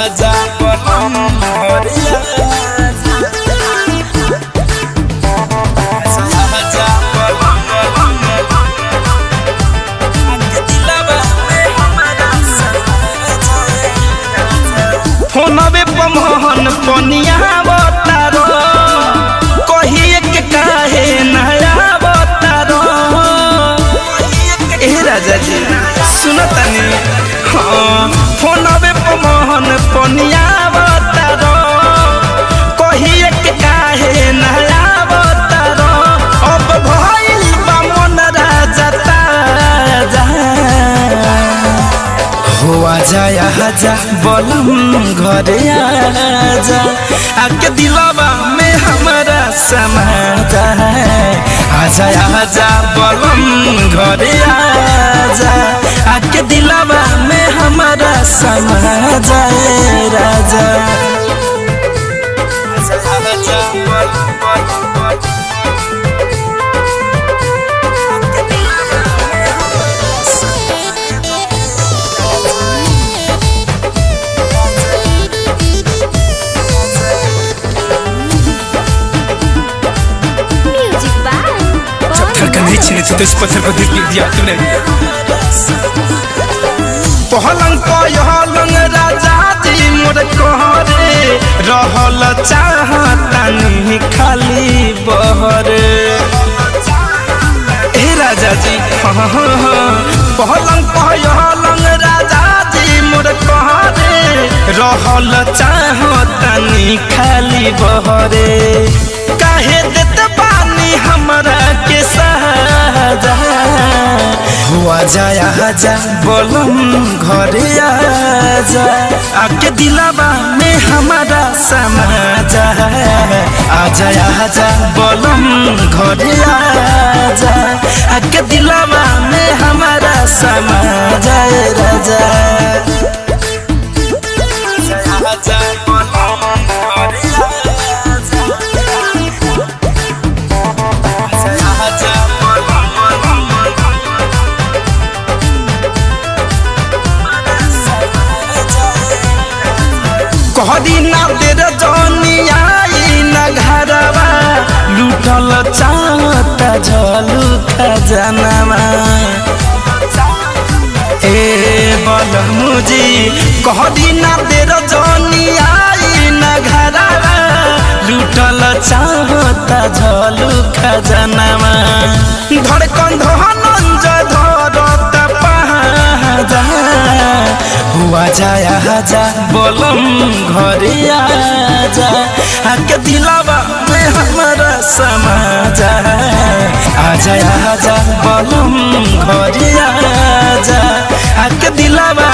आजा बलम घरे आजा बलम आके दिलवा में हमारा फोनवे पर मोहन पनिया बतारो कहिए के काहे नया बतारो ए राजा जी सुनतनी हाँ फोनवे पर मोहन पनिया बतारो कहिए के काहे नया बतारो अब भइल बा मन राजा ताजा हो आजा आजा बलम घरे आजा आके दिलवा में हमारा समा जाए आजा आजा बलम घरे आजा आके दिलवा में हमारा समा जाए राजा आजा आजा तो इस पत्थर को दिल लिख दिया तूने पहलंग पहलंग राजा जी मोर कहरे रहल चाहतानी खाली बहरे ए राजा जी हाँ पहलंग पहलंग राजा जी मोर कहरे रहल चाहतानी खाली बहरे काहे देत बानी हमरा के सहाजा हुआ जाया आजा बलम घरे आजा आके दिलवा में हमारा समा जाए आजा आजा बलम घरे आजा आके दिलवा में हमारा समा जाए राजा आजा बलम घरे कहदी ना तेर जनी आई न घरवा लूटल चाहता झलू खजनवा ए बलमुजी कहदी ना तेर जनी आई न घरवा लूटल चाहता झलू खजनवा धड़कन धनंज धरत पहाजा हुआ जाया आजा बलम घरे आजा आके दिलवा में हमारा समा जाए आजा आजा बलम घरे आजा आके दिलवा